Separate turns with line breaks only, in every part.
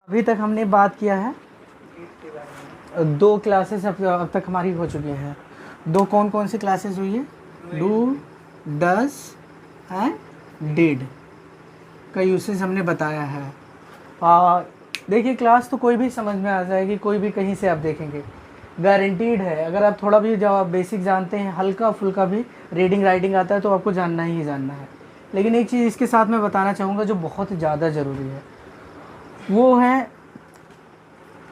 अभी तक हमने बात किया है, 2 क्लासेस अब तक हमारी हो चुकी हैं। 2 कौन कौन सी क्लासेस हुई है? डू, डज एंड डिड का यूसेज हमने बताया है। देखिए क्लास तो कोई भी समझ में आ जाएगी, कोई भी कहीं से आप देखेंगे, गारंटीड है। अगर आप थोड़ा भी जब आप बेसिक जानते हैं, हल्का फुल्का भी रीडिंग राइटिंग आता है, तो आपको जानना ही जानना है। लेकिन एक चीज़ इसके साथ मैं बताना चाहूँगा जो बहुत ज़्यादा ज़रूरी है, वो है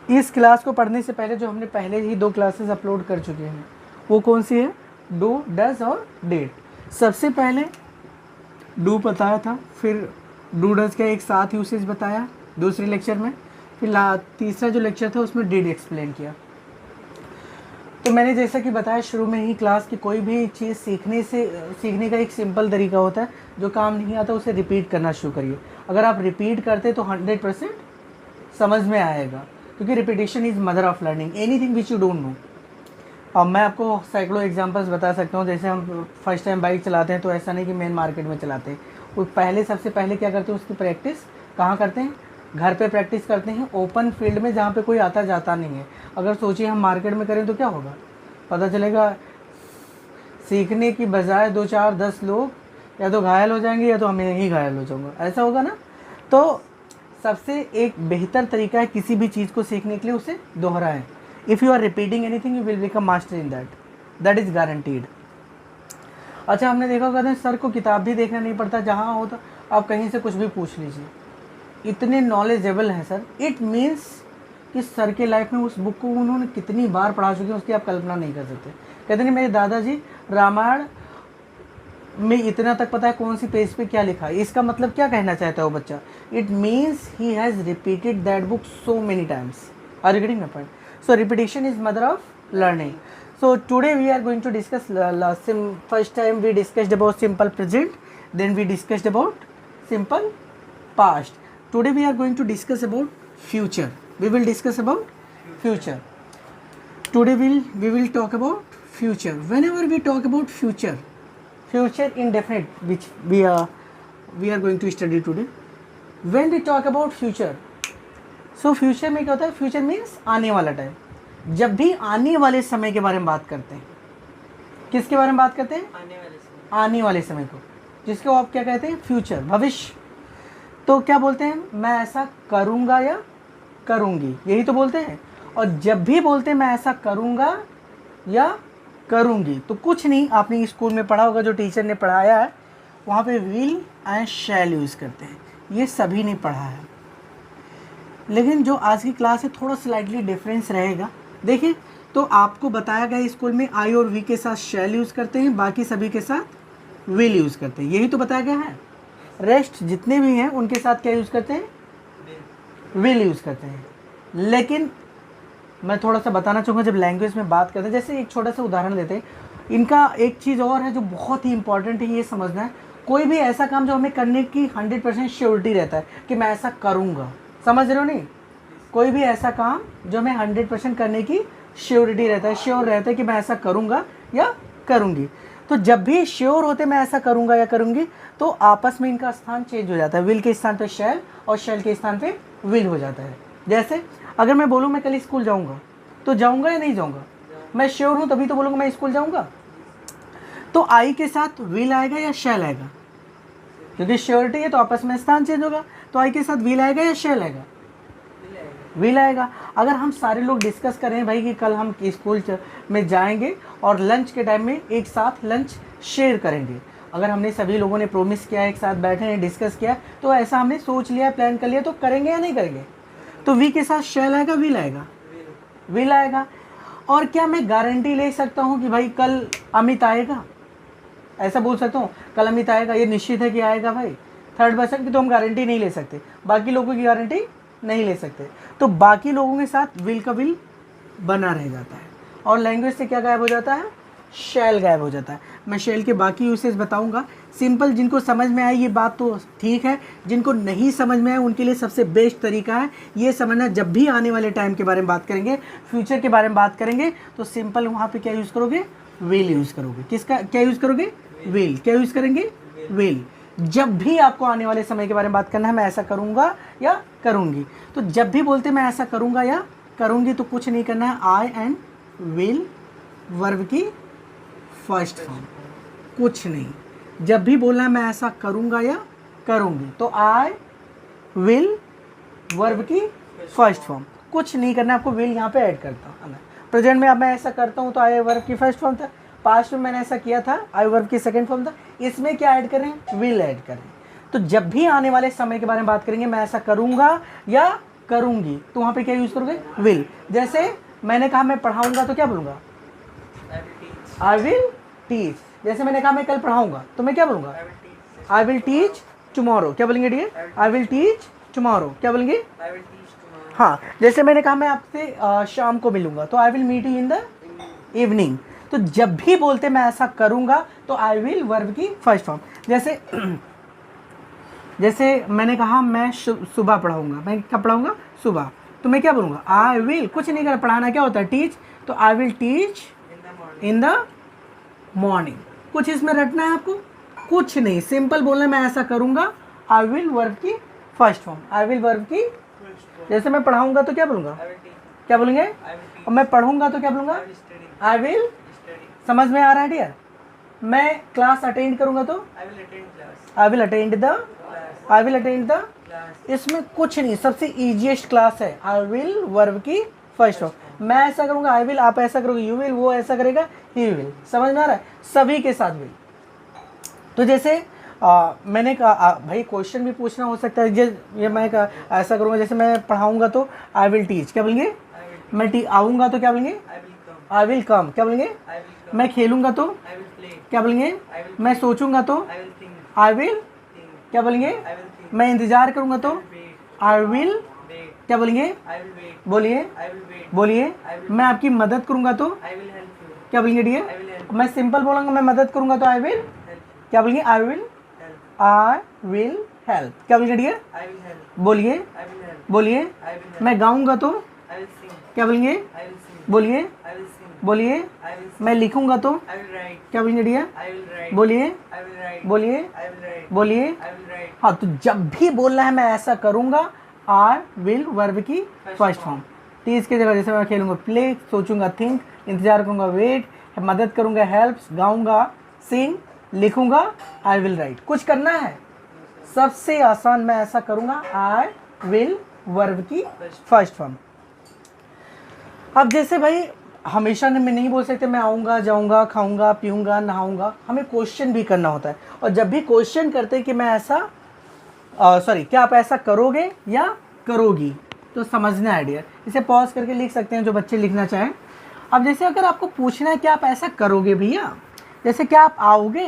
इस क्लास को पढ़ने से पहले जो हमने पहले ही 2 क्लासेस अपलोड कर चुके हैं, वो कौन सी है? डू, डज और डिड। सबसे पहले डू बताया था, फिर डू डज का एक साथ यूसेज बताया दूसरे लेक्चर में, फिर तीसरा जो लेक्चर था उसमें डिड एक्सप्लेन किया। तो मैंने जैसा कि बताया शुरू में ही क्लास की कोई भी चीज़ सीखने का एक सिंपल तरीका होता है, जो काम नहीं आता उसे रिपीट करना शुरू करिए। अगर आप रिपीट करते तो 100% समझ में आएगा, क्योंकि repetition is mother of learning, anything which you don't know. अब मैं आपको सैकड़ों एग्जांपल्स बता सकता हूँ। जैसे हम फर्स्ट टाइम बाइक चलाते हैं तो ऐसा नहीं कि मेन मार्केट में चलाते हैं, वो सबसे पहले क्या करते हैं, उसकी प्रैक्टिस कहाँ करते हैं? घर पे प्रैक्टिस करते हैं, ओपन फील्ड में जहाँ पे कोई आता जाता नहीं है। अगर सोचिए हम मार्केट में करें तो क्या होगा? पता चलेगा सीखने की बजाय 2 4 10 लोग या तो घायल हो जाएंगे या तो हमें ही घायल हो जाऊँगा, ऐसा होगा ना। तो सबसे एक बेहतर तरीका है किसी भी चीज़ को सीखने के लिए, उसे दोहराएं। If you are repeating anything you will become master in that is guaranteed. अच्छा, हमने देखा होगा सर को किताब भी देखना नहीं पड़ता, जहाँ हो तो आप कहीं से कुछ भी पूछ लीजिए, इतने नॉलेजेबल हैं सर। इट मीन्स कि सर के लाइफ में उस बुक को उन्होंने कितनी बार पढ़ा चुके हैं, उसकी आप कल्पना नहीं कर सकते। कहते नहीं मेरे दादाजी रामायण में इतना तक पता है कौन सी पेज पे क्या लिखा है। इसका मतलब क्या कहना चाहता है वो बच्चा? It means he has repeated that book so many times. Are you getting my point? So repetition is mother of learning. So today we are going to discuss first time we discussed about simple present, then we discussed about simple past. Today we are going to discuss about future. We will discuss about future. Today we will talk about future. Whenever we talk about future indefinite which we are going to study today. When we talk about future, so future में क्या होता है? Future means आने वाला time. जब भी आने वाले समय के बारे में बात करते हैं, किसके बारे में बात करते हैं? आने वाले समय को, जिसको आप क्या कहते हैं? फ्यूचर, भविष्य. तो क्या बोलते हैं? मैं ऐसा करूँगा या करूँगी, यही तो बोलते हैं. और जब भी बोलते हैं मैं ऐसा करूँगा या करूँगी, तो कुछ नहीं, आपने स्कूल में पढ़ा होगा, जो टीचर ने पढ़ाया है वहाँ पे विल एंड शैल यूज़ करते हैं. ये सभी ने पढ़ा है, लेकिन जो आज की क्लास है थोड़ा स्लाइटली डिफरेंस रहेगा. देखिए, तो आपको बताया गया स्कूल में आई और वी के साथ शैल यूज़ करते हैं, बाकी सभी के साथ विल यूज़ करते हैं, यही तो बताया गया है. रेस्ट जितने भी हैं उनके साथ क्या यूज़ करते हैं? विल यूज़ करते हैं. लेकिन मैं थोड़ा सा बताना चाहूँगा, जब लैंग्वेज में बात करते हैं, जैसे एक छोटा सा उदाहरण लेते हैं, इनका एक चीज़ और है जो बहुत ही इंपॉर्टेंट है, ये समझना है. कोई भी ऐसा काम जो हमें करने की 100% श्योरिटी रहता है कि मैं ऐसा करूँगा, समझ रहे हो नहीं? कोई भी ऐसा काम जो मैं 100% करने की श्योरिटी रहता है, श्योर रहता है कि मैं ऐसा करूँगा या करूँगी. तो जब भी श्योर होते मैं ऐसा करूँगा या करूँगी, तो आपस में इनका स्थान चेंज हो जाता है. विल के स्थान पे शैल और शैल के स्थान पे विल हो जाता है. जैसे अगर मैं बोलूँ मैं कल स्कूल जाऊँगा, तो जाऊँगा या नहीं जाऊँगा? मैं श्योर हूँ तभी तो बोलूँगा मैं स्कूल जाऊँगा. तो आई के साथ विल आएगा या शैल आएगा? क्योंकि श्योरिटी है तो आपस में स्थान चेंज होगा. तो आई के साथ विल आएगा या शैल आएगा? विल आएगा. अगर हम सारे लोग डिस्कस करें भाई कि कल हम स्कूल में जाएंगे और लंच के टाइम में एक साथ लंच शेयर करेंगे, अगर हमने सभी लोगों ने प्रोमिस किया, एक साथ बैठे हैं, डिस्कस किया, तो ऐसा हमने सोच लिया, प्लान कर लिया, तो करेंगे या नहीं करेंगे? तो वी के साथ शैल आएगा, विल आएगा? विल आएगा. और क्या मैं गारंटी ले सकता हूँ कि भाई कल अमित आएगा? ऐसा बोल सकता हूँ कल अमित आएगा, ये निश्चित है कि आएगा भाई? 3% की तो हम गारंटी नहीं ले सकते, बाकी लोगों की गारंटी नहीं ले सकते. तो बाकी लोगों के साथ विल का विल बना रह जाता है. और लैंग्वेज से क्या गायब हो जाता है? शैल गायब हो जाता है. मैं शैल के बाकी यूसेज बताऊंगा. सिंपल, जिनको समझ में आई ये बात तो ठीक है, जिनको नहीं समझ में आए उनके लिए सबसे बेस्ट तरीका है ये समझना, जब भी आने वाले टाइम के बारे में बात करेंगे, फ्यूचर के बारे में बात करेंगे, तो सिंपल वहाँ पर क्या यूज़ करोगे? विल यूज़ करोगे. किसका क्या यूज़ करोगे? विल. क्या यूज़ करेंगे? विल. जब भी आपको आने वाले समय के बारे में बात करना है, मैं ऐसा करूँगा या करूँगी, तो जब भी बोलते मैं ऐसा करूँगा या करूँगी तो कुछ नहीं करना है, आई एंड विल वर्ब की फर्स्ट फॉर्म, कुछ नहीं। जब भी बोलना है मैं ऐसा करूँगा या करूँगी तो आई विल वर्ब की फर्स्ट फॉर्म, कुछ नहीं करना, आपको विल यहाँ पे ऐड करता हूँ। प्रेजेंट में अब मैं ऐसा करता हूँ तो आई वर्ब की फर्स्ट फॉर्म था, पास्ट में मैंने ऐसा किया था आई वर्ब की सेकंड फॉर्म था, इसमें क्या ऐड करें, विल ऐड करें। तो जब भी आने वाले समय के बारे में बात करेंगे, मैं ऐसा करूँगा या करूँगी, तो वहाँ पे क्या यूज़ करोगे, विल। जैसे मैंने कहा मैं पढ़ाऊँगा तो क्या बोलूँगा, आई विल टीच। जैसे मैंने कहा मैं कल पढ़ाऊँगा तो मैं क्या बोलूँगा, आई विल टीच टुमारो। क्या बोलेंगे dear, I will teach tomorrow. क्या बोलेंगे, हाँ। जैसे मैंने कहा मैं आपसे शाम को मिलूंगा तो I will meet you in the evening. तो जब भी बोलते मैं ऐसा करूंगा तो आई विल वर्ब की फर्स्ट फॉर्म। जैसे मैंने कहा मैं सुबह पढ़ाऊंगा, मैं कब पढ़ाऊंगा, सुबह, तो मैं क्या बोलूँगा, आई विल, कुछ नहीं कर, पढ़ाना क्या होता है, टीच, तो I will teach in the morning. कुछ इसमें रटना है आपको, कुछ नहीं, सिंपल बोलना मैं ऐसा करूँगा, आई विल वर्ब की first form, I will verb की। जैसे मैं पढ़ाऊंगा तो क्या बोलूँगा, क्या बोलेंगे, और मैं पढ़ूंगा तो क्या बोलूँगा, आई विल। समझ में आ रहा है डियर। मैं क्लास अटेंड करूँगा तो I will attend the, I will attend the. इसमें कुछ नहीं, सबसे ईजीएस्ट क्लास है, आई विल वर्ब की फर्स्ट फॉर्म। मैं ऐसा करूँगा आई विल, आप ऐसा करोगे यू विल, वो ऐसा करेगा ही विल। समझ में आ रहा है, सभी के साथ विल। तो जैसे मैंने कहा भाई क्वेश्चन भी पूछना हो सकता है, ये मैं ऐसा करूँगा, जैसे मैं पढ़ाऊँगा तो आई विल टीच, क्या बोलेंगे, मैं आऊँगा तो क्या बोलेंगे, आई विल कम। क्या बोलेंगे, मैं खेलूँगा तो क्या बोलेंगे, मैं सोचूंगा तो आई विल। क्या बोलेंगे, मैं इंतज़ार करूँगा तो आई विल। क्या बोलेंगे, बोलिए बोलिए, मैं आपकी मदद करूँगा तो क्या बोलेंगे डियर, मैं सिंपल बोलूँगा मैं मदद करूँगा तो आई विल। क्या बोलेंगे, आई विल हेल्प। क्या बोलेंगे डियर, बोलिए बोलिए, मैं गाऊंगा तो क्या बोलेंगे, बोलिए बोलिए, मैं लिखूंगा तो क्या बोलेंगे डियर, बोलिए बोलिए बोलिए। हाँ, तो जब भी बोलना है मैं ऐसा करूँगा, आई विल वर्ब की फर्स्ट फॉर्म। टीच की जगह जैसे मैं खेलूँगा प्ले, सोचूंगा थिंक, इंतजार करूँगा वेट, मदद करूँगा हेल्प, गाऊंगा सिंग, लिखूंगा आई विल राइट। कुछ करना है, सबसे आसान मैं ऐसा करूँगा, आई विल वर्ब की फर्स्ट फॉर्म। अब जैसे भाई हमेशा मैं नहीं बोल सकते मैं आऊँगा जाऊँगा खाऊँगा पीऊँगा नहाऊँगा, हमें क्वेश्चन भी करना होता है। और जब भी क्वेश्चन करते हैं कि मैं ऐसा क्या आप ऐसा करोगे या करोगी, तो समझना है डियर। इसे पॉज करके लिख सकते हैं जो बच्चे लिखना चाहें। अब जैसे अगर आपको पूछना है कि आप ऐसा करोगे भैया, जैसे क्या आप आओगे,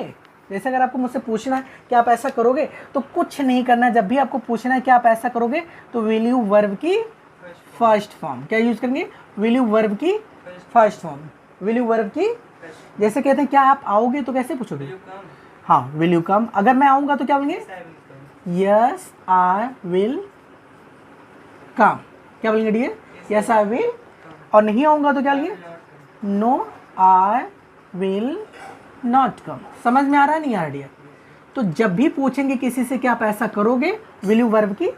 जैसे अगर आपको मुझसे पूछना है कि आप ऐसा करोगे, तो कुछ नहीं करना है। जब भी आपको पूछना है कि आप ऐसा करोगे तो विल यू वर्ब की फर्स्ट फॉर्म क्या यूज़ करेंगे, विल यू वर्ब की first form, will you verb की। जैसे कहते हैं क्या आप आओगे तो कैसे पूछोगे, हाँ विल यू कम। अगर मैं आऊँगा तो क्या बोलेंगे, यस आई विल कम। क्या बोलेंगे डियर, यस आई विल। और नहीं आऊँगा तो क्या बोलेंगे, no I will not come. समझ में आ रहा है नहीं आ रहा डियर। तो जब भी पूछेंगे किसी से कि आप ऐसा करोगे, विल यू वर्ब की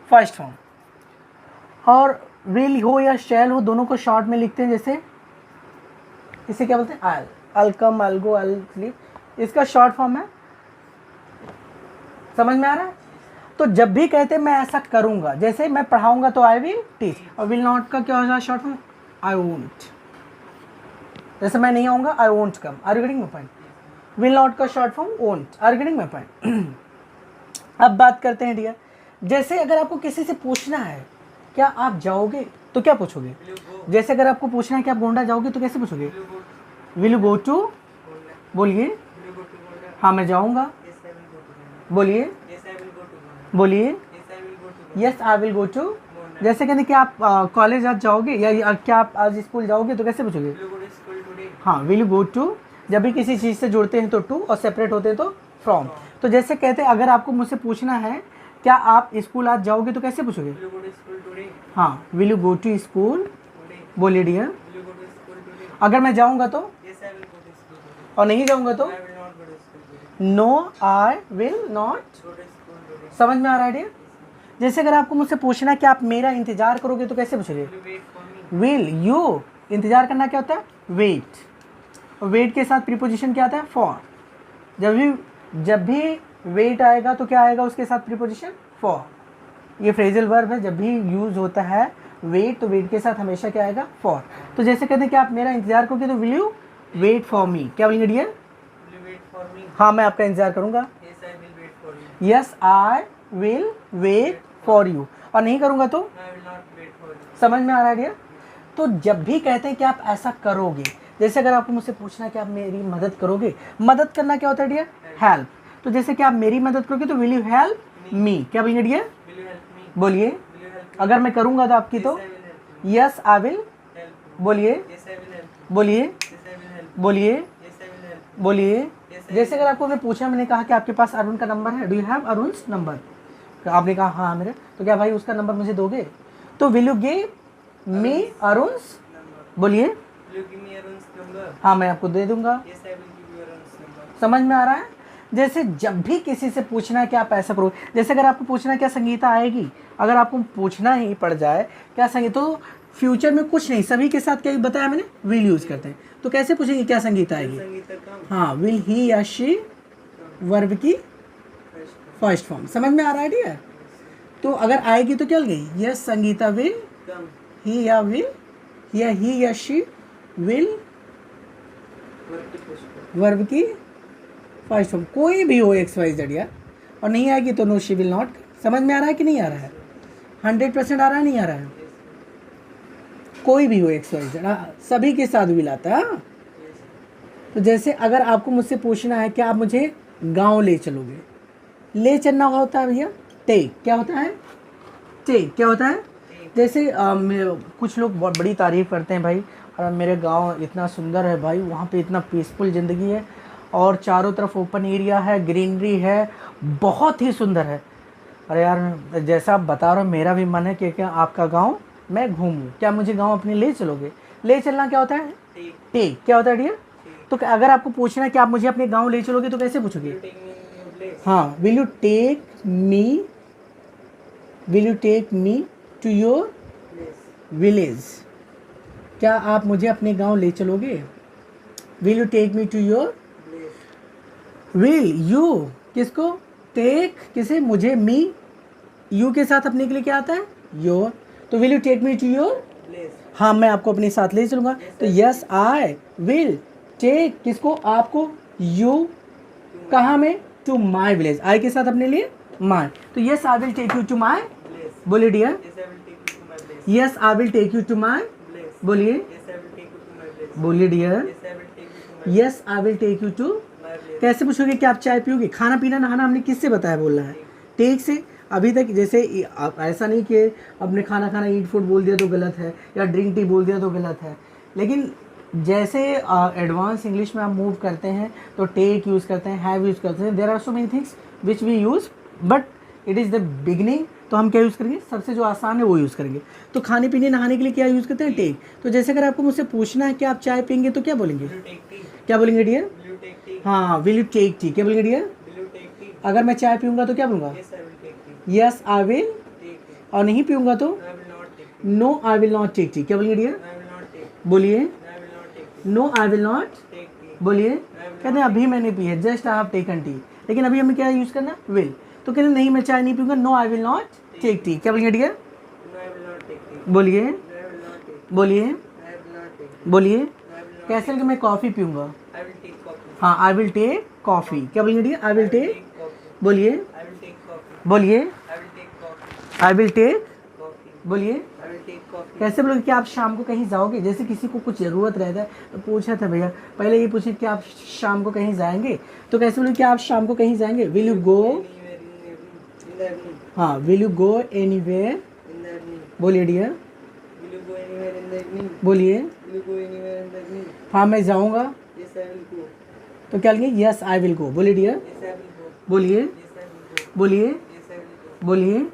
फर्स्ट फॉर्म। और विल हो या शैल हो, दोनों को शॉर्ट में लिखते हैं। जैसे इसे क्या बोलते हैं, आई कम, आई गो, आई स्लीप, इसका शॉर्ट फॉर्म है। समझ में आ रहा है। तो जब भी कहते हैं मैं ऐसा करूँगा, जैसे मैं पढ़ाऊँगा तो आई विल टीच, और विल नॉट का क्या होगा शॉर्ट फॉर्म, आई वोंट। जैसे मैं नहीं आऊँगा, I won't come. Are you getting my point. Will not का short form won't. Are you getting my point. अब बात करते हैं डियर, जैसे अगर आपको किसी से पूछना है क्या आप जाओगे तो क्या पूछोगे। जैसे अगर आपको पूछना है कि आप गोंडा जाओगे तो कैसे पूछोगे, विल यू गो टू। बोलिए, हाँ मैं जाऊँगा। बोलिए बोलिए, yes I will go to. जैसे कहते कि आप कॉलेज आज जाओगे या क्या आप आज स्कूल जाओगे तो कैसे पूछोगे, हाँ विल यू गो टू। जब भी किसी चीज़ से जुड़ते हैं तो टू, और सेपरेट होते हैं तो फ्रॉम। तो जैसे कहते हैं अगर आपको मुझसे पूछना है क्या आप स्कूल आज जाओगे तो कैसे पूछोगे, हाँ will you go to school. बोलिए डियर। अगर मैं जाऊँगा तो, और नहीं जाऊँगा तो, नो आई विल नॉट। समझ में आ रहा है डियर? जैसे अगर आपको मुझसे पूछना कि आप मेरा इंतजार करोगे तो कैसे पूछोगे? Will you. इंतजार करना क्या होता है? वेट। और वेट के साथ प्रीपोजिशन क्या आता है? फॉर। जब भी वेट आएगा तो क्या आएगा उसके साथ प्रीपोजिशन? फॉर। ये फ्रेजल वर्ब है, जब भी यूज होता है वेट तो वेट के साथ हमेशा क्या आएगा? फॉर। तो जैसे कहते हैं कि आप मेरा इंतजार करोगे तो will you wait for me. क्या बोलेंगे डियर? हाँ मैं आपका इंतजार करूंगा। Yes I will wait for you. और नहीं करूंगा तो? समझ में आ रहा है डियर? तो जब भी कहते हैं कि आप ऐसा करोगे, जैसे अगर आपको मुझसे पूछना है कि आप मेरी मदद करोगे, मदद करना क्या होता है डियर? हेल्प। तो जैसे कि आप मेरी मदद करोगे तो विल यू हेल्प मी। क्या बोलेंगे डियर? बोलिए। अगर मैं करूंगा तो आपकी तो यस आई विल। बोलिए बोलिए बोलिए बोलिए। जैसे अगर आपको मैं पूछा, मैंने कहा कि आपके पास अरुण का नंबर है, डू यू हैव अरुण्स नंबर? तो आपने कहा हाँ मेरे, तो क्या भाई उसका नंबर मुझे दोगे? तो विल यू गिव मी अरुण्स? बोलिए। हाँ मैं आपको दे दूंगा। समझ में आ रहा है? जैसे जब भी किसी से पूछना है कि आप ऐसा करो, जैसे अगर आपको पूछना है क्या संगीता आएगी, अगर आपको पूछना ही पड़ जाए क्या संगीता, तो फ्यूचर में कुछ नहीं, सभी के साथ क्या बताया मैंने? विल यूज करते हैं। तो कैसे पूछेंगे क्या संगीता आएगी? हाँ, विल ही या शी वर्ब की फर्स्ट फॉर्म। समझ में आ रहा है डियर? तो अगर आएगी तो क्या गई? यस संगीता विल, ही या विल, या ही या शी विल वर्ब की फर्स्ट फॉर्म, कोई भी हो एक्स वाई जेड यार। और नहीं आएगी तो नो शी विल नॉट। समझ में आ रहा है कि नहीं आ रहा है? 100% आ रहा है, नहीं आ रहा है? कोई भी हो एक्स वाई जेड, सभी के साथ विल आता है। तो जैसे अगर आपको मुझसे पूछना है कि आप मुझे गांव ले चलोगे, ले चलना होता है भैया टेक। क्या होता है? टेक। क्या होता है? जैसे कुछ लोग बहुत बड़ी तारीफ़ करते हैं भाई, और मेरे गांव इतना सुंदर है भाई, वहाँ पे इतना पीसफुल ज़िंदगी है और चारों तरफ ओपन एरिया है, ग्रीनरी है, बहुत ही सुंदर है। अरे यार जैसा आप बता रहे हो मेरा भी मन है कि क्या आपका गांव मैं घूमूं, क्या मुझे गांव अपने ले चलोगे? ले चलना क्या होता है? टेक। क्या होता है डियर? तो अगर आपको पूछना है कि आप मुझे अपने गांव ले चलोगे तो कैसे पूछोगे? हाँ, will you take me, will you take me to your village. क्या आप मुझे अपने गांव ले चलोगे? Will you take me to your. Will you किसको? टेक किसे? मुझे। मी यू के साथ अपने के लिए क्या आता है? योर। तो will you take me to your. हाँ मैं आपको अपने साथ ले चलूंगा। तो यस आई विल टेक किसको? आपको। यू कहाँ में? To my village. आई के साथ अपने लिए माई। तो yes I will take you to my. बोलिए dear. Yes I will take you to my. बोलिए बोलिए dear. Yes I will take you to. कैसे पूछोगे कि आप चाय पियोगे? खाना पीना नहाना हमने किससे बताया बोलना है? टेक से। अभी तक जैसे ऐसा नहीं कि अपने खाना खाना ईट फूड बोल दिया तो गलत है, या ड्रिंक टी बोल दिया तो गलत है, लेकिन जैसे एडवांस इंग्लिश में आप मूव करते हैं तो टेक यूज़ करते हैं, हैव यूज़ करते हैं। There are so many things which we use, but it is the beginning. तो हम क्या यूज़ करेंगे? सबसे जो आसान है वो यूज़ करेंगे। तो खाने पीने नहाने के लिए क्या यूज़ करते हैं? टेक। तो जैसे अगर आपको मुझसे पूछना है कि आप चाय पियेंगे तो क्या बोलेंगे? क्या बोलेंगे डियर? हाँ, विल यू टेक टी। क्या बोलेंगे डियर? अगर मैं चाय पीऊँगा तो क्या बोलूँगा? Yes I will. और नहीं पीऊँगा तो no I will not take tea. क्या बोलेंगे डियर? बोलिए। No I will not. बोलिए। कहते हैं अभी मैंने पी है, just I have taken tea, लेकिन अभी हमें क्या यूज़ करना? विल। तो कहते हैं नहीं मैं चाय नहीं पीऊँगा, no I will not take tea. क्या बोलेंगे डियर? बोलिए बोलिए बोलिए। कैसे कि मैं कॉफ़ी पीऊँगा? हाँ, आई विल टेक कॉफ़ी। क्या बोलेंगे डियर? I will take. बोलिए बोलिए। I will take. बोलिए। कैसे बोलोगे कि आप शाम को कहीं जाओगे? जैसे किसी को कुछ ज़रूरत रहता है तो पूछा था भैया, पहले ये पूछे कि आप शाम को कहीं जाएंगे, तो कैसे बोलोगे कि आप शाम को कहीं जाएंगे? विल यू गो। हाँ, विल यू गो एनीवेयर। बोलिए डियर। बोलिए। हाँ मैं जाऊँगा। तो क्या लेंगे? यस आई विल गो। बोलिए डियर। बोलिए बोलिए बोलिए।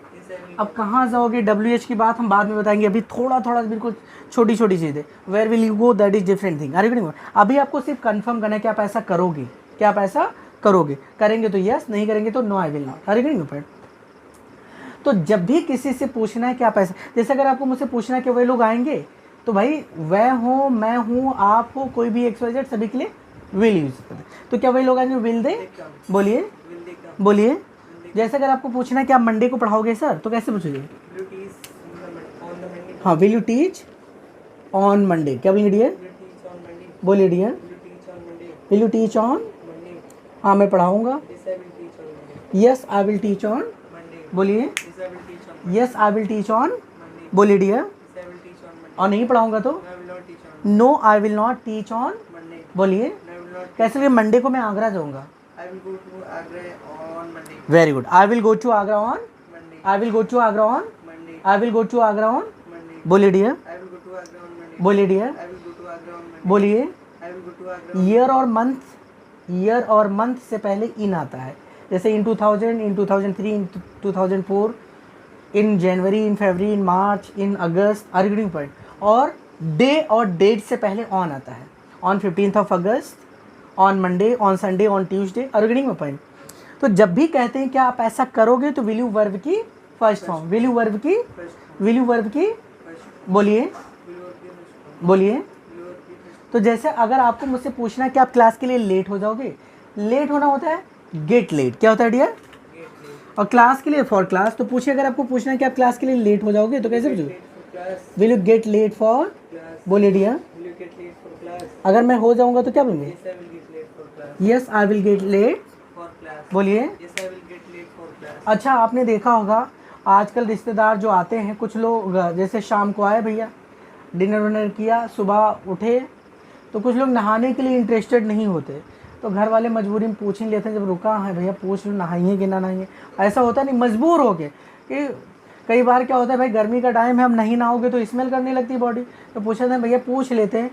अब कहाँ जाओगे WH की बात हम बाद में बताएंगे, अभी थोड़ा थोड़ा बिल्कुल छोटी छोटी चीज़ है। Where will you go that is different thing. अरे अभी आपको सिर्फ कंफर्म करना है कि आप ऐसा करोगे, क्या आप ऐसा करोगे, करेंगे तो यस, नहीं करेंगे तो no I will not. Are you getting the point? तो जब भी किसी से पूछना है कि आप ऐसे, जैसे अगर आपको मुझसे पूछना है कि वह लोग आएंगे, तो भाई वह हो, मैं हूँ, आप हो, कोई भी XYZ, सभी के लिए विल यूज करते हैं। तो क्या वही लोग आएंगे? विल दे, बोलिए बोलिए। जैसे अगर आपको पूछना है कि आप मंडे को पढ़ाओगे सर, तो कैसे पूछोगे? हाँ, will you teach on Monday. क्या बोलेंगे डियर? बोलिए dear. Will you teach on? हाँ, मैं पढ़ाऊँगा। Yes I will teach on. बोलिए। Yes I will teach on. बोलिए डियर। और नहीं पढ़ाऊँगा तो? No I will not teach on. बोलिए। कैसे लिए? मंडे को मैं आगरा जाऊँगा। Very good. I will go to Agra on. I will go to Agra on. I will go to Agra on. बोलिए डियर। बोलिए डियर। बोलिए। ईयर और मंथ, ईयर और मंथ से पहले इन आता है। जैसे in 2000, in 2003, in 2004, in January, in February, in March, in August. Are you getting point? और डे और डेट से पहले ऑन आता है। On 15th of August, on Monday, on Sunday, on Tuesday. Are you getting my point? तो जब भी कहते हैं कि आप ऐसा करोगे, तो विल यू वर्ब की first form, will you verb की, विल यू वर्ब की, बोलिए बोलिए। तो जैसे अगर आपको मुझसे पूछना है कि आप क्लास के लिए लेट हो जाओगे, लेट होना होता है गेट लेट। क्या होता है डियर? और क्लास के लिए फॉर क्लास। तो पूछिए, अगर आपको पूछना है कि आप क्लास के लिए लेट हो जाओगे, तो कैसे पूछोगे? Will you get late for? बोलिए डियर। अगर मैं हो जाऊंगा तो क्या बोलेंगे? Yes I will get late. बोलिए। अच्छा, आपने देखा होगा आजकल रिश्तेदार जो आते हैं, कुछ लोग जैसे शाम को आए भैया, डिनर विनर किया, सुबह उठे, तो कुछ लोग नहाने के लिए इंटरेस्टेड नहीं होते, तो घर वाले मजबूरी में पूछ ही लेते हैं। जब रुका है भैया पूछ लो नहाइए कि ना नहाइए, ऐसा होता नहीं, मजबूर हो के कि कई बार क्या होता है भाई, गर्मी का टाइम है, हम नहीं नहाओगे तो स्मेल करने लगती है बॉडी, तो पूछते हैं भैया पूछ लेते हैं,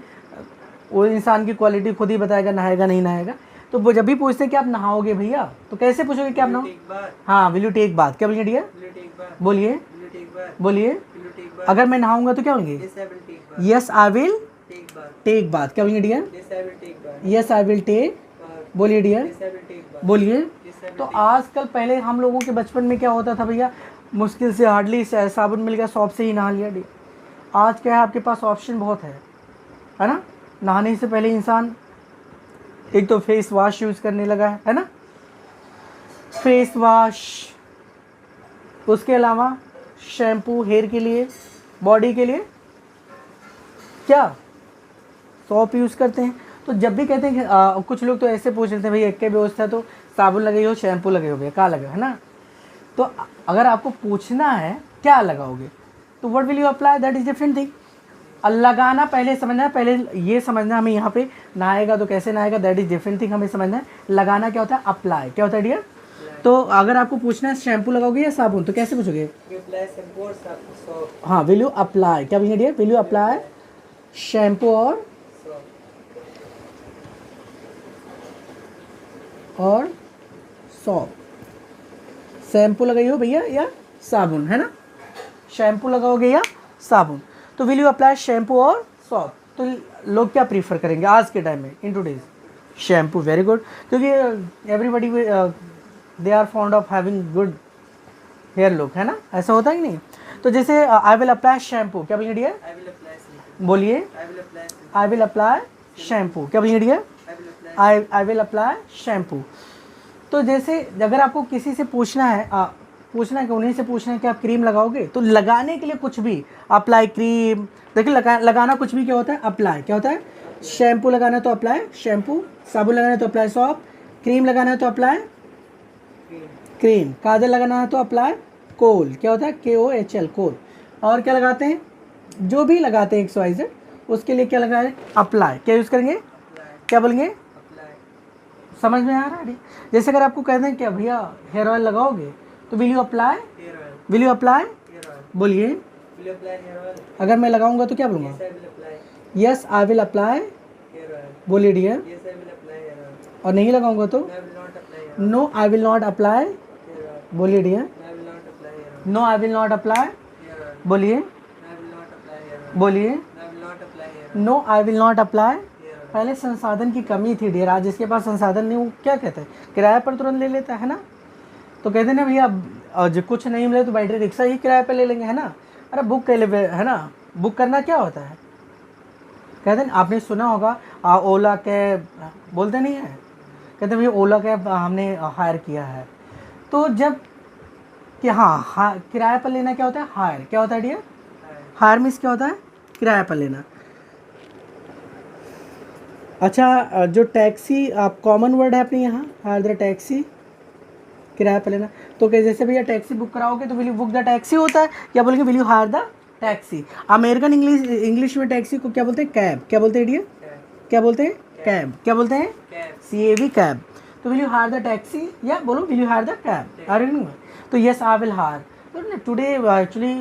वो इंसान की क्वालिटी खुद ही बताएगा नहाएगा नहीं नहाएगा। तो वो जब भी पूछते हैं कि आप नहाओगे भैया, तो कैसे पूछोगे कि आप नहाओ? हाँ, विल यू टेक बाथ। क्या बोलिए डियर? बोलिए बोलिए। अगर मैं नहाऊंगा तो क्या बोलेंगे? Yes I will take bath. क्या बोलेंगे dear? Yes I will take. बोलिए डियर। बोलिए। तो आजकल, पहले हम लोगों के बचपन में क्या होता था भैया, मुश्किल से हार्डली साबुन मिल गया, सॉप से ही नहा लिया डियर। आज क्या है, आपके पास ऑप्शन बहुत है ना? नहाने से पहले इंसान एक तो फेस वॉश यूज़ करने लगा है ना? फेस वॉश, उसके अलावा शैम्पू हेयर के लिए, बॉडी के लिए क्या सॉप यूज़ करते हैं। तो जब भी कहते हैं कि कुछ लोग तो ऐसे पूछ लेते हैं, भाई एक के व्यवस्था तो साबुन लगे हो, शैम्पू लगे हो, भैया क्या लगा है ना? तो अगर आपको पूछना है क्या लगाओगे, तो what will you apply, that is different thing. लगाना पहले समझना है, पहले ये समझना हमें यहाँ पे नहाएगा तो कैसे नहाएगा, दैट इज डिफरेंट थिंग हमें समझना है। लगाना क्या होता है? अप्लाई। क्या होता है डियर? तो अगर आपको पूछना है शैम्पू लगाओगे या साबुन, तो कैसे पूछोगे? हाँ, विल यू अप्लाई। क्या बोलेंगे dear? Will you apply shampoo और सॉप। शैम्पू लगाई हो भैया या साबुन, है ना? शैम्पू लगाओगे या साबुन, तो विल यू अप्लाई शैम्पू और सॉप। तो लोग क्या प्रीफर करेंगे आज के टाइम में, in today's? Shampoo. Very good, क्योंकि everybody they are fond of having good hair look, है ना? ऐसा होता है कि नहीं? तो जैसे आई विल अप्लाई शैम्पू। क्या बोलिए डियर? बोलिए। I will apply shampoo. क्या बोलिए dear? I will apply shampoo. तो जैसे अगर आपको किसी से पूछना है कि उन्हीं से पूछना है कि आप क्रीम लगाओगे, तो लगाने के लिए कुछ भी अप्लाई क्रीम। देखिए लगाना कुछ भी क्या होता है? अप्लाई। क्या होता है? शैम्पू लगाना है तो अप्लाई शैम्पू, साबुन लगाना है तो अप्लाई सॉप, क्रीम लगाना है तो अप्लाई क्रीम, काजल लगाना है तो अप्लाई कोल। क्या होता है? KOHL कोल। और क्या लगाते हैं? जो भी लगाते हैं XYZ, उसके लिए क्या लगाए? अप्लाई। क्या यूज़ करेंगे? क्या बोलेंगे? समझ में आ रहा है? जैसे अगर आपको कहते हैं क्या भैया हेयर ऑयल लगाओगे, तो will you apply? Will you apply? बोलिए। अगर मैं लगाऊंगा तो क्या बोलूँगा? Yes I will apply. बोलिए डियर। और नहीं लगाऊंगा तो? No I will not apply. बोलिए dear. No I will not apply. बोलिए बोलिए। No I will not apply. पहले संसाधन की कमी थी डियर, आज जिसके पास संसाधन नहीं वो क्या कहता है, किराए पर तुरंत ले लेता है ना। तो कहते हैं ना भैया जो कुछ नहीं मिले तो बैटरी रिक्शा ही किराए पर ले लेंगे, है ना। अरे बुक कर ले, है ना। बुक करना क्या होता है, कहते हैं आपने सुना होगा ओला कैब बोलते नहीं है, कहते हैं भैया ओला कैब हमने हायर किया है। तो जब कि हाँ किराए पर लेना क्या होता है, हायर। क्या होता है डियर, हायर मीन्स क्या होता है, किराए पर लेना। अच्छा जो टैक्सी आप कॉमन वर्ड है अपने यहाँ, हायर द टैक्सी, किराए पर लेना। तो क्या जैसे भैया टैक्सी बुक कराओगे तो will you book the taxi होता है, या बोलेंगे will you hire the taxi. American English में टैक्सी को क्या बोलते हैं, कैब। क्या बोलते हैं डियर, क्या बोलते हैं, कैब। क्या बोलते हैं, CAB, कैब। तो will you hire the taxi, या बोलो will you hire the cab, are you. तो यस आई विल हायर। तो today actually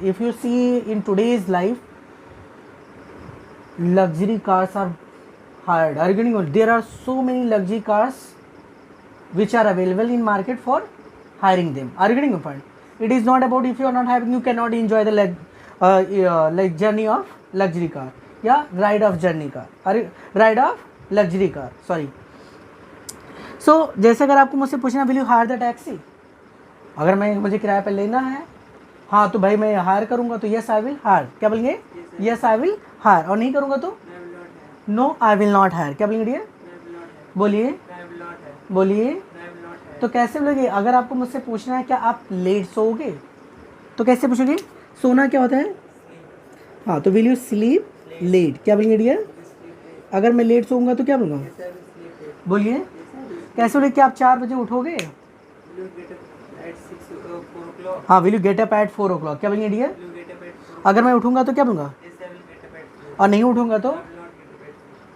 if you see in today's life luxury cars are hired, are you getting it? There are so many luxury cars which are available in market for hiring them, are you getting the point? It is not about if you are not having, you cannot enjoy the like journey of luxury car, yeah, ride of journey car, ride of luxury car, sorry. So जैसे अगर आपको मुझसे पूछना will you hire the taxi, अगर मुझे किराए पर लेना है, हाँ तो भाई मैं हायर करूँगा तो यस आई विल हायर। क्या बोलेंगे, यस आई विल हायर। और नहीं करूँगा तो no I will not hire. क्या बोलेंगे डियर, बोलिए बोलिए। तो कैसे बोलेंगे, अगर आपको मुझसे पूछना है क्या आप लेट सोओगे तो कैसे पूछोगे, सोना क्या होता है, हाँ तो विल यू स्लीप लेट। क्या बोलेंगे डियर, अगर मैं लेट सोऊंगा तो क्या बोलूँगा, बोलिए कैसे बोले, क्या आप 4 बजे उठोगे, हाँ will you gate up at 4 o'clock। क्या बोलेंगे डियर, अगर मैं उठूंगा तो क्या बोलूँगा, और नहीं उठूंगा तो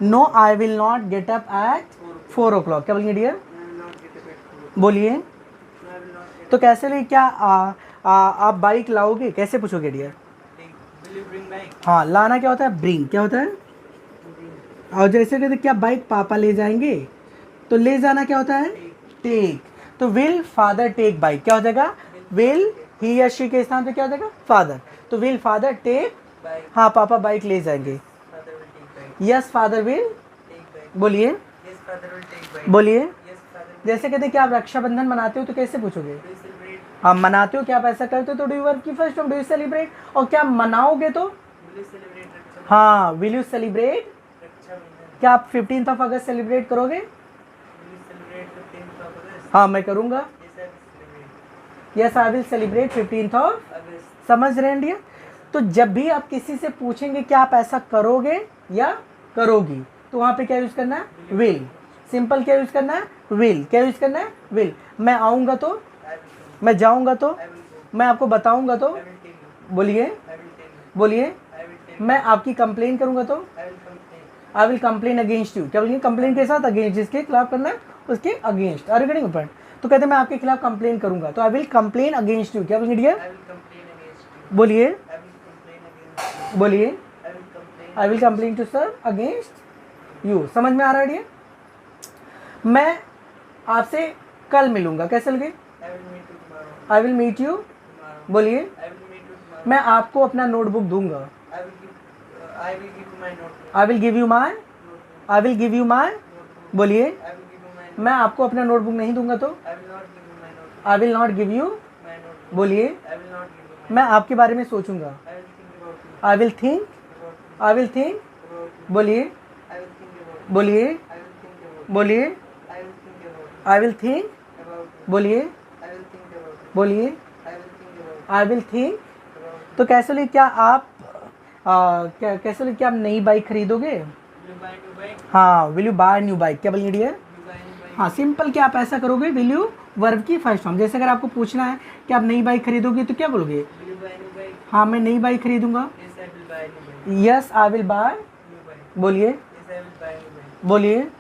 no I will not get up at 4 o'clock। क्या बोलेंगे डियर, बोलिए। तो कैसे लिए क्या आप बाइक लाओगे, कैसे पूछोगे डियर, हाँ लाना क्या होता है, ब्रिंग। क्या होता है, और जैसे कहते क्या बाइक पापा ले जाएंगे तो ले जाना क्या होता है, टेक। तो विल फादर टेक बाइक, क्या हो जाएगा, विल ही या शी के स्थान पे क्या हो जाएगा, फादर। तो विल फादर टेक, हाँ पापा बाइक ले जाएंगे, यस फादर विल, बोलिए बोलिए। जैसे कहते कि आप रक्षाबंधन मनाते हो तो कैसे पूछोगे, आप मनाते हो क्या आप ऐसा करते हो तो डू यू वर्क की फर्स्ट डू यू सेलिब्रेट, और क्या मनाओगे तो हाँ विल यू सेलिब्रेट। क्या आप 15 अगस्त सेलिब्रेट करोगे, हाँ मैं करूँगा, यस आई विल सेलिब्रेट 15 अगस्त। समझ रहे हैं डियर। तो जब भी आप किसी से पूछेंगे क्या आप ऐसा करोगे या करोगी तो वहाँ पे क्या यूज़ करना है, विल। सिंपल क्या यूज़ करना है, विल। क्या यूज़ करना है, विल। मैं आऊँगा तो, मैं जाऊँगा तो, मैं आपको बताऊँगा तो, बोलिए बोलिए। मैं आपकी कंप्लेन करूँगा तो I will complain against you. क्या बोलिए, कंप्लेन के साथ अगेंस्ट, जिसके खिलाफ करना है उसके against, are you getting point. तो कहते हैं मैं आपके खिलाफ कंप्लेन करूँगा तो I will complain against you. क्या बोलेंगे डियर, बोलिए बोलिए, I will complain to sir against you. समझ में आ रहा है डियर। मैं आपसे कल मिलूंगा, कैसे लगे, आई विल मीट यू, बोलिए। मैं आपको अपना नोटबुक दूंगा, I will give you my, I will give you माई, बोलिए। मैं आपको अपना नोटबुक नहीं दूंगा तो I will not give you, बोलिए। मैं आपके बारे में सोचूंगा, I will think, I will think, बोलिए बोलिए बोलिए। आई विल थिंक, बोलिए बोलिए, आई विल थिंक। तो कैसे लिए क्या आप कैसे लिए क्या आप नई बाइक खरीदोगे, हाँ will you buy new bike. क्या बोलिए डियर, हाँ सिंपल क्या आप ऐसा करोगे, विल यू वर्ब की फर्स्ट फॉर्म। जैसे अगर आपको पूछना है कि आप नई बाइक खरीदोगे तो क्या बोलोगे, हाँ मैं नई बाइक खरीदूंगा, यस आई विल बाय, बोलिए बोलिए।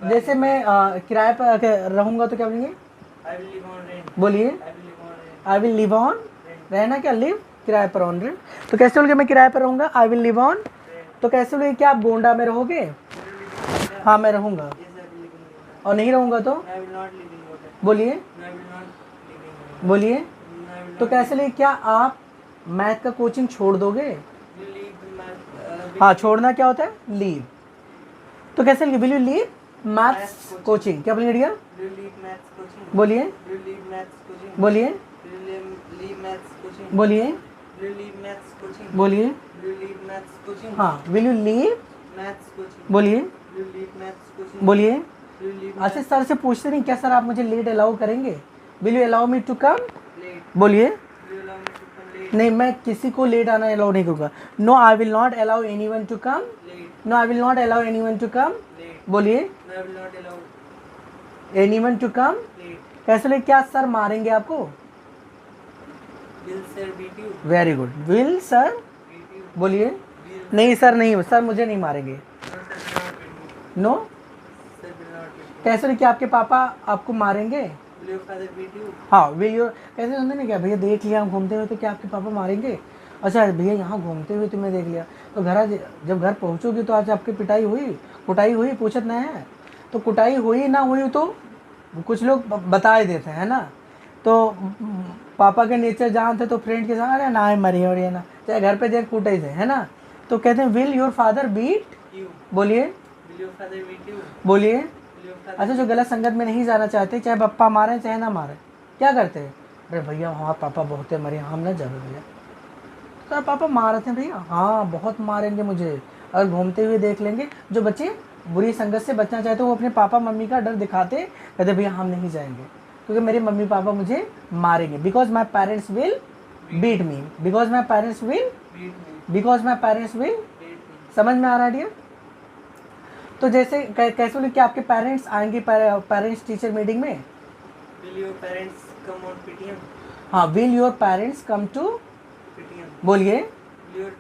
जैसे मैं किराए पर रहूँगा तो क्या बोलेंगे, बोलिए आई विल लिव ऑन, रहना क्या, लिव, किराए पर ऑन रेंट। तो कैसे बोलोगे मैं किराए पर रहूँगा, आई विल लिव ऑन। तो कैसे बोलोगे क्या आप गोंडा में रहोगे, हाँ मैं रहूँगा, और नहीं रहूँगा तो बोलिए बोलिए। तो कैसे लिए क्या आप मैथ का कोचिंग छोड़ दोगे, हाँ छोड़ना क्या होता है, लीव। तो कैसे लिखे, will you leave maths coaching, क्या बोलिए डियर, बोलिए बोलिए बोलिए बोलिए, हाँ विल यू लीव, बोलिए बोलिए। अच्छा सर से पूछते नहीं क्या सर आप मुझे लेट अलाउ करेंगे, will you allow me to come, बोलिए। नहीं मैं किसी को लेट आना अलाउ नहीं करूँगा, no I will not allow anyone to come, no I will not allow anyone to come, बोलिए एनीवन टू कम। कैसे ले, क्या सर मारेंगे आपको, वेरी गुड, विल सर, बोलिए नहीं सर नहीं सर मुझे नहीं मारेंगे, नो। कैसे ले, क्या आपके पापा आपको मारेंगे, हाँ विल यू, कैसे सुनते ना क्या भैया देख लिया हम घूमते हुए तो क्या आपके पापा मारेंगे, अच्छा भैया यहाँ घूमते हुए तुम्हें देख लिया तो जब घर पहुँचोगी तो आज आपकी पिटाई हुई कुटाई हुई, पूछत नहीं है, तो कुटाई हुई ना हुई तो कुछ लोग बता ही देते हैं ना। तो पापा के नेचर जानते तो फ्रेंड के साथ अरे ना मरी और ये ना, चाहे घर पे जाए कूटे से, है ना। तो कहते हैं विल योर फादर बीट, बोलिए बोलिए। अच्छा जो गलत संगत में नहीं जाना चाहते, चाहे पापा मारे चाहे ना मारे, क्या करते हैं, अरे भैया हाँ पापा बहुत है मरे, हम ना जाए भैया, तो पापा मारते हैं भैया, हाँ बहुत मारेंगे मुझे, और घूमते हुए देख लेंगे। जो बच्चे बुरी संगत से बचना चाहते हैं वो अपने पापा मम्मी का डर दिखाते, कहते भैया हम नहीं जाएंगे क्योंकि मेरे मम्मी पापा मुझे मारेंगे, because my parents will beat me, because my parents will, समझ में आ रहा है डियर। तो जैसे कैसे बोले क्या आपके पेरेंट्स आएंगे पेरेंट्स टीचर मीटिंग में,
will your parents come on PTM,
हाँ will your parents come to, बोलिए
will your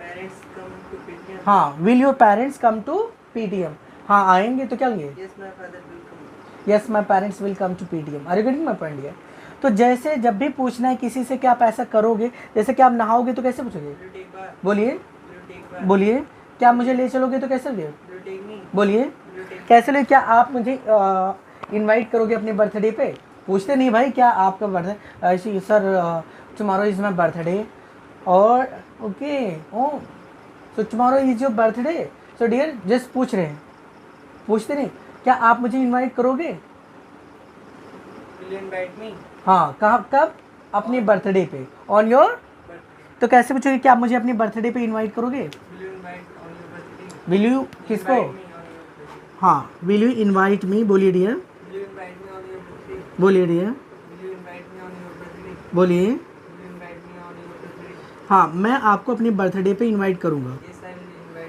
parents come to PTM,
हाँ will your parents come to PTM, हाँ आएंगे तो क्या होंगे,
yes my father will come,
yes my parents will come to PTM, are you getting my point dear. तो जैसे जब भी पूछना है किसी से कि आप ऐसा करोगे, जैसे कि आप नहाओगे तो कैसे पूछोगे,
will you take bath,
बोलिए
will you take bath,
बोलिए, क्या मुझे ले चलोगे तो कैसे बोलिए,
will you take me,
बोलिए
will you take
कैसे ले, क्या आप मुझे इनवाइट करोगे अपने बर्थडे पे, पूछते नहीं भाई क्या आपका बर्थडे, ऐसी sir tomorrow is my birthday, और okay oh so tomorrow is your birthday, so dear just पूछ रहे हैं, पूछते नहीं क्या आप मुझे इनवाइट करोगे,
will you invite me,
हाँ कहाँ कब, अपने बर्थडे पे, ऑन योर,
birthday,
तो कैसे पूछोगे क्या आप मुझे अपने बर्थडे पे इनवाइट करोगे,
will you invite on your birthday,
will you किसको,
invite me on your birthday,
हाँ विल यू इनवाइट मी, बोलिए dear
will you invite me on your birthday,
बोलिए dear
will you invite me on your birthday,
बोलिए,
will you invite me on your birthday,
हाँ मैं आपको अपने birthday पे invite करूँगा,
yes I will invite you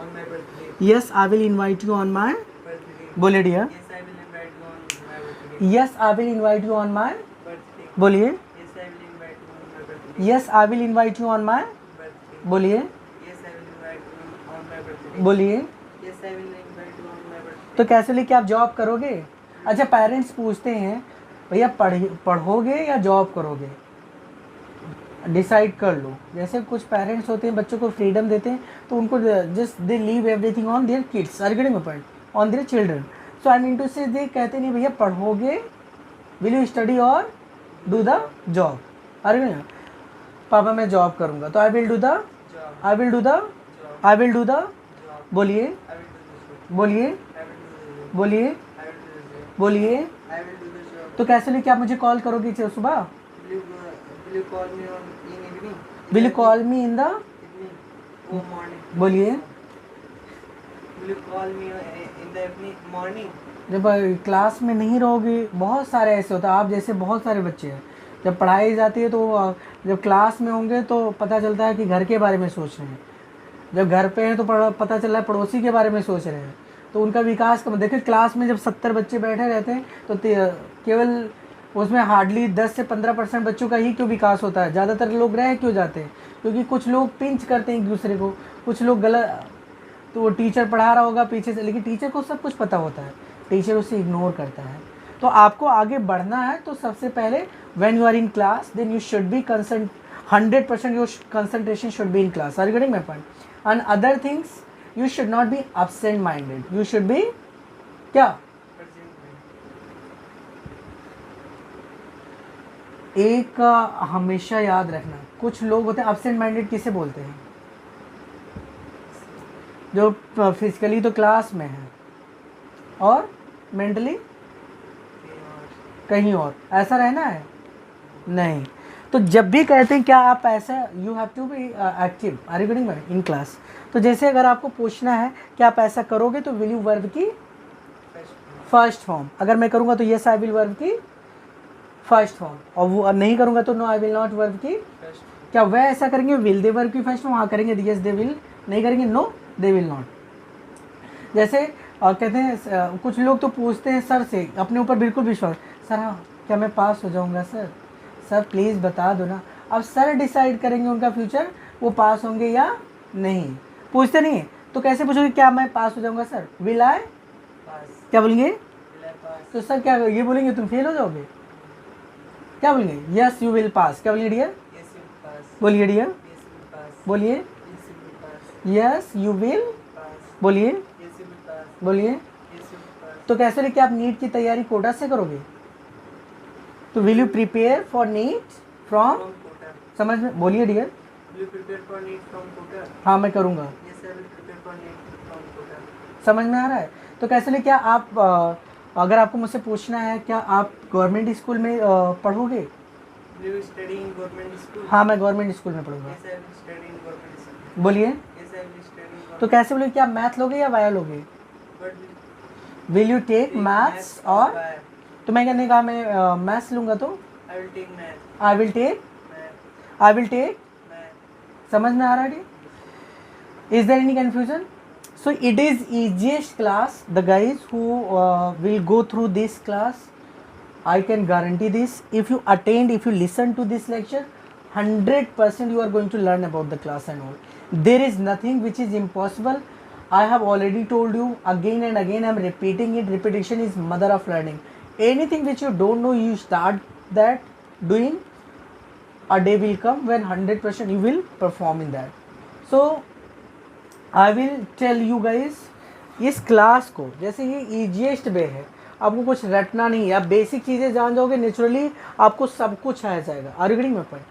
on my birthday,
yes I will invite you on my,
birthday,
बोलिए dear,
yes I will invite you on my birthday,
yes I will invite you on my, बोलिए
yes I will invite you on my birthday,
बोलिए,
yes I will invite you on my birthday,
तो कैसे लेके आप job करोगे। अच्छा parents पूछते हैं भैया पढ़ोगे या जॉब करोगे, डिसाइड कर लो। जैसे कुछ पेरेंट्स होते हैं बच्चों को फ्रीडम देते हैं तो उनको just they leave everything on their kids, are getting my point, on their children. So I mean to say they कहते नहीं भैया पढ़ोगे, विल यू स्टडी और do the job, are getting, पापा मैं जॉब करूँगा तो I will do the, I will do the, I will do the, बोलिए बोलिए बोलिए बोलिए।
I will do the job,
तो कैसे लेके आप मुझे कॉल करोगे सुबह,
will you call me on in evening,
will you call me in the,
evening, oh morning,
बोलिए
will you call me in the evening, morning,
जब क्लास में नहीं रहोगे, बहुत सारे ऐसे होता है आप जैसे बहुत सारे बच्चे हैं, जब पढ़ाई जाती है तो जब क्लास में होंगे तो पता चलता है कि घर के बारे में सोच रहे हैं, जब घर पे हैं तो पता चल रहा है पड़ोसी के बारे में सोच रहे हैं, तो उनका विकास कम। देखिए क्लास में जब 70 बच्चे बैठे रहते हैं तो केवल उसमें हार्डली 10 से 15% बच्चों का ही क्यों विकास होता है, ज़्यादातर लोग रह क्यों जाते हैं, क्योंकि कुछ लोग पिंच करते हैं एक दूसरे को, कुछ लोग गलत, तो वो टीचर पढ़ा रहा होगा पीछे से, लेकिन टीचर को सब कुछ पता होता है, टीचर उसे इग्नोर करता है। तो आपको आगे बढ़ना है तो सबसे पहले when you are in class then you should be 100% your concentration should be in class, are you getting my point, and other things you should not be absent minded, you should be क्या, एक हमेशा याद रखना, कुछ लोग होते हैं absent minded, किसे बोलते हैं, जो फिजिकली तो क्लास में है और मेंटली कहीं और, ऐसा रहना है नहीं। तो जब भी कहते हैं क्या आप ऐसा, you have to be active, are you getting in class. तो जैसे अगर आपको पूछना है कि आप ऐसा करोगे तो विल यू वर्ब की फर्स्ट फॉर्म, अगर मैं करूँगा तो यस आई विल वर्ब की फर्स्ट फॉर्म, और वो नहीं करूँगा तो no I will not verb की, क्या वह ऐसा करेंगे विल दे वर्ब की फर्स्ट फॉर्म, हाँ करेंगे यस दे विल, नहीं करेंगे नो दे विल नॉट। जैसे कहते हैं कुछ लोग तो पूछते हैं सर से अपने ऊपर बिल्कुल विश्वास, सर हाँ क्या मैं पास हो जाऊँगा सर, सर प्लीज़ बता दो ना। अब सर डिसाइड करेंगे उनका फ्यूचर, वो पास होंगे या नहीं, पूछते नहीं है। तो कैसे पूछोगे क्या मैं पास हो जाऊँगा सर, विल आई
पास,
क्या बोलेंगे,
will I pass?
तो सर क्या ये बोलेंगे तुम फेल हो जाओगे, क्या बोलेंगे यस यू विल पास, क्या बोलिए dear,
Yes, you will pass.
बोलिए dear,
Yes, you will pass.
बोलिए
Yes, you will pass.
Yes you will,
Pass.
बोलिए
Yes, you will pass.
बोलिए।
Yes, you will pass.
तो कैसे लेके आप नीट की तैयारी कोटा से करोगे, तो will you prepare for NEET from,
From Kota.
समझ में, बोलिए dear.
Will you prepare for NEET from Kota?
हाँ मैं करूँगा,
Yes, I will prepare for NEET from Kota.
समझ में आ रहा है। तो कैसे ले क्या आप अगर आपको मुझसे पूछना है क्या आप गवर्नमेंट स्कूल में पढ़ोगे,
Will you study in government school?
हाँ मैं गवर्नमेंट स्कूल में पढ़ूंगा,
Yes, I will study in government school.
बोलिए।
Yes, I will study in
तो
government.
कैसे बोले क्या मैथ लोगे या वाया लोगे,
But will
will you take
take
maths
maths or
और,
bio?
तो मैं कहने कहा मैं मैथ्स लूँगा तो
I will take math.
I will take,
Math.
I will take,
Math.
समझ में आ रहा है। Is there any confusion. So it is easiest class, the guys who will go through this class, I can guarantee this, if you attend, if you listen to this lecture, 100% you are going to learn about the class and all. There is nothing which is impossible. I have already told you again and again, I am repeating it, repetition is mother of learning. Anything which you don't know, you start that doing, a day will come when 100% you will perform in that. So I will tell you guys, इस class को जैसे ये easiest वे है, आपको कुछ रटना नहीं है, आप बेसिक चीज़ें जान जाओगे, नेचुरली आपको सब कुछ आ जाएगा। Are you getting my point.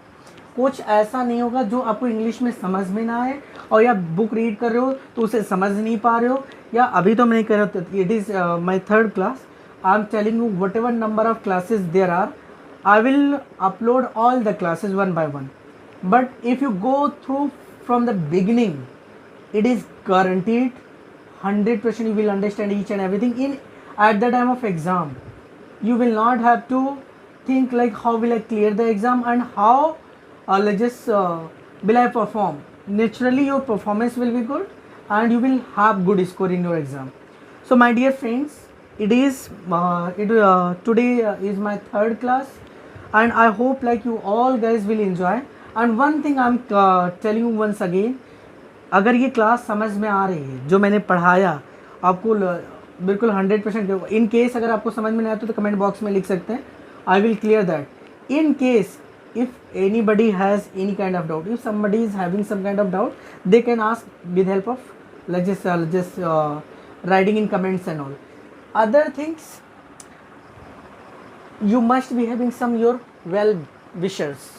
कुछ ऐसा नहीं होगा जो आपको इंग्लिश में समझ में ना आए, और या बुक रीड कर रहे हो तो उसे समझ नहीं पा रहे हो, या अभी तो मैं नहीं कर रहा हूँ, it is my third class, I am telling you whatever number of classes there are, I will upload all the classes one by one, but if you go through from the beginning, it is guaranteed 100% you will understand each and everything in at the time of exam. You will not have to think like how will I clear the exam and how will I perform. Naturally your performance will be good and you will have good score in your exam. So my dear friends, it is today is my third class and I hope like you all guys will enjoy. And one thing I'm telling you once again, अगर ये class समझ में आ रही है, जो मैंने पढ़ाया आपको बिल्कुल 100%, इन केस अगर आपको समझ में नहीं आता तो कमेंट बॉक्स में लिख सकते हैं, I will clear that. In case if anybody has any kind of doubt, if somebody is having some kind of doubt, they can ask with help of just writing in comments and all. Other things, you must be having some your well wishers.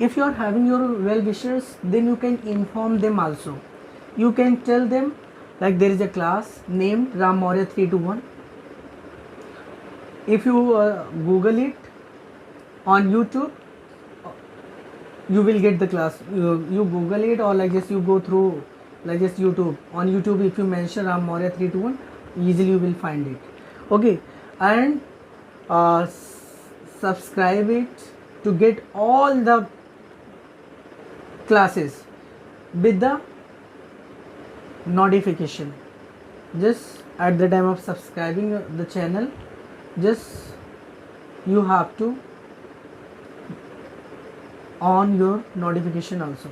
If you are having your well wishers, then you can inform them also. You can tell them like there is a class named Ram Maurya 321. If you Google it on YouTube, you will get the class. You Google it, or like just you go through like just YouTube. On YouTube, if you mention Ram Maurya 321, easily you will find it. Okay, and subscribe it to get all the classes with the notification. Just at the time of subscribing the channel, just you have to on your notification also.